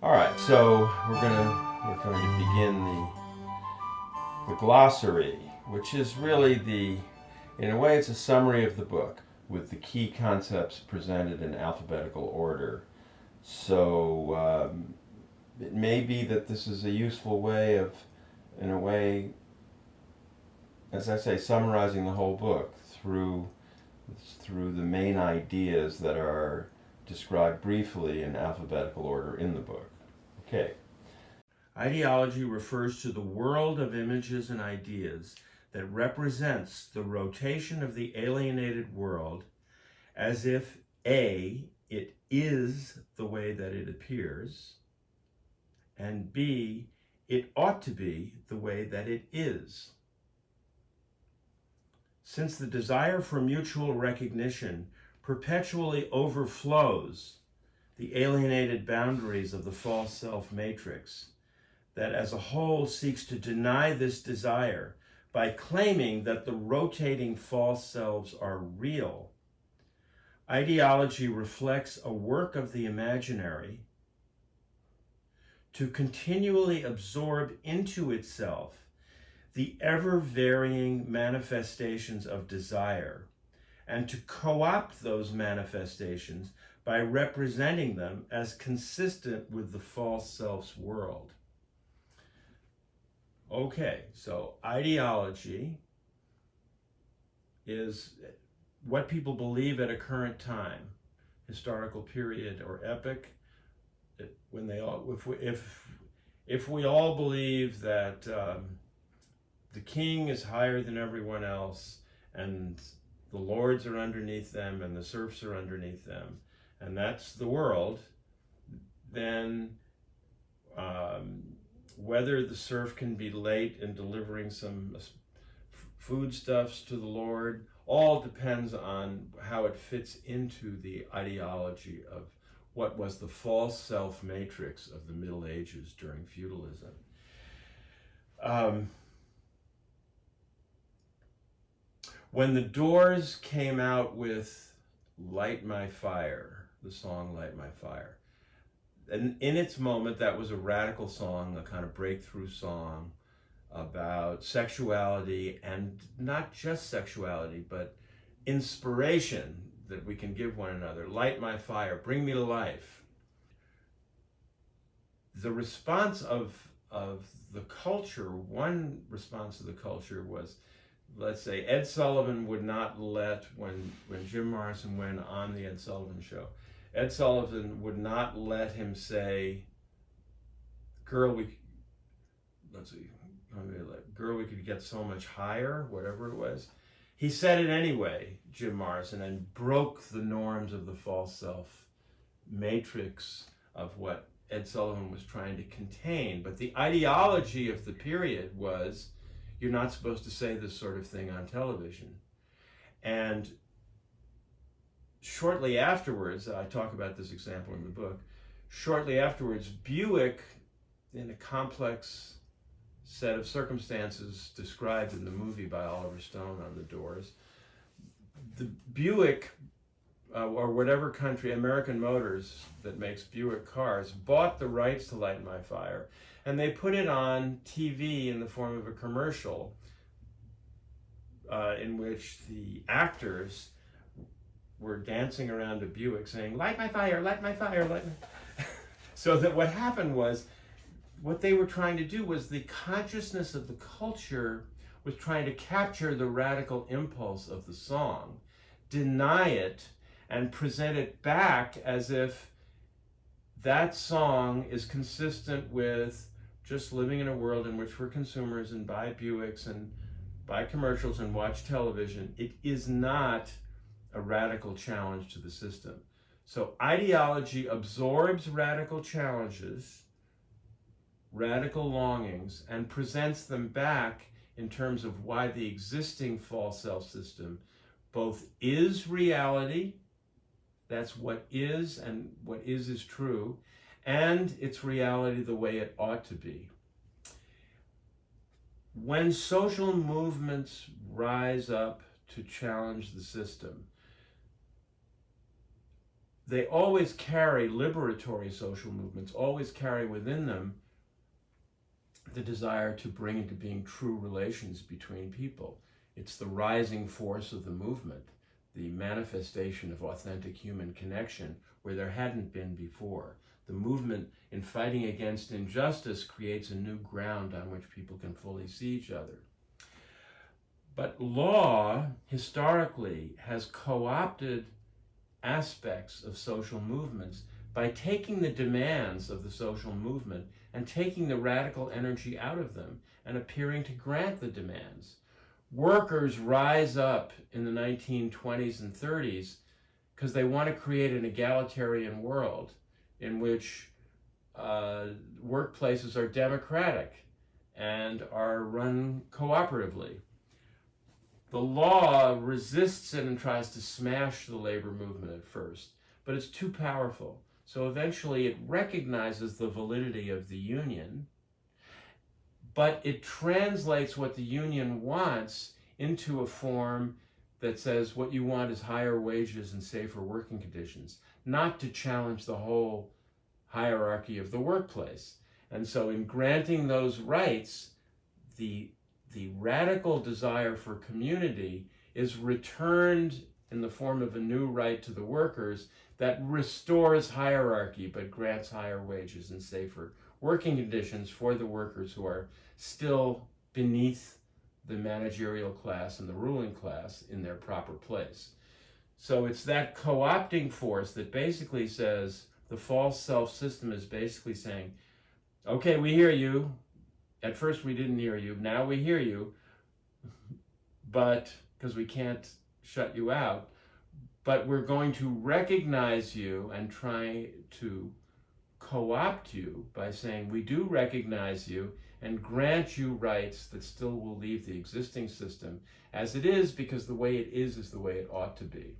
All right, so we're going to begin the glossary, which is really in a way, it's a summary of the book with the key concepts presented in alphabetical order. So it may be that this is a useful way of, in a way, as I say, summarizing the whole book through the main ideas that are described briefly in alphabetical order in the book. Okay. Ideology refers to the world of images and ideas that represents the rotation of the alienated world as if A, it is the way that it appears, and B, it ought to be the way that it is. Since the desire for mutual recognition perpetually overflows the alienated boundaries of the false self matrix, that as a whole seeks to deny this desire by claiming that the rotating false selves are real, ideology reflects a work of the imaginary to continually absorb into itself the ever-varying manifestations of desire and to co-opt those manifestations by representing them as consistent with the false self's world. Okay, so ideology is what people believe at a current time, historical period or epoch. When they all, if we all believe that the king is higher than everyone else, and the lords are underneath them, and the serfs are underneath them, and that's the world, then whether the serf can be late in delivering some foodstuffs to the lord, all depends on how it fits into the ideology of what was the false self matrix of the Middle Ages during feudalism. When the Doors came out with Light My Fire, the song Light My Fire, and in its moment, that was a radical song, a kind of breakthrough song about sexuality, and not just sexuality, but inspiration that we can give one another. Light my fire, bring me to life. The response of the culture, one response of the culture was, let's say, Ed Sullivan would not let, when Jim Morrison went on the Ed Sullivan Show, Ed Sullivan would not let him say, girl, we could get so much higher, whatever it was. He said it anyway, Jim Morrison, and broke the norms of the false self matrix of what Ed Sullivan was trying to contain. But the ideology of the period was, you're not supposed to say this sort of thing on television. And shortly afterwards, I talk about this example in the book, shortly afterwards, Buick, in a complex set of circumstances described in the movie by Oliver Stone on the Doors, the Buick, or whatever country, American Motors, that makes Buick cars, bought the rights to Light My Fire, and they put it on TV in the form of a commercial in which the actors were dancing around a Buick saying, light my fire, light my fire, light my... So that what happened was, what they were trying to do was the consciousness of the culture was trying to capture the radical impulse of the song, deny it, and present it back as if that song is consistent with just living in a world in which we're consumers and buy Buicks and buy commercials and watch television. It is not a radical challenge to the system. So ideology absorbs radical challenges, radical longings, and presents them back in terms of why the existing false self system both is reality, that's what is, and what is true, and it's reality the way it ought to be. When social movements rise up to challenge the system, they always carry, liberatory social movements always carry within them the desire to bring into being true relations between people. It's the rising force of the movement, the manifestation of authentic human connection where there hadn't been before. The movement in fighting against injustice creates a new ground on which people can fully see each other. But law, historically, has co-opted aspects of social movements by taking the demands of the social movement and taking the radical energy out of them and appearing to grant the demands. Workers rise up in the 1920s and 30s because they want to create an egalitarian world in which workplaces are democratic and are run cooperatively. The law resists it and tries to smash the labor movement at first, but it's too powerful. So eventually it recognizes the validity of the union, but it translates what the union wants into a form that says what you want is higher wages and safer working conditions, not to challenge the whole hierarchy of the workplace. And so in granting those rights, the radical desire for community is returned in the form of a new right to the workers that restores hierarchy but grants higher wages and safer working conditions for the workers who are still beneath the managerial class and the ruling class in their proper place. So it's that co-opting force that basically says, the false self system is basically saying, okay, we hear you. At first we didn't hear you. Now we hear you, but because we can't shut you out, but we're going to recognize you and try to co-opt you by saying we do recognize you and grant you rights that still will leave the existing system as it is, because the way it is the way it ought to be.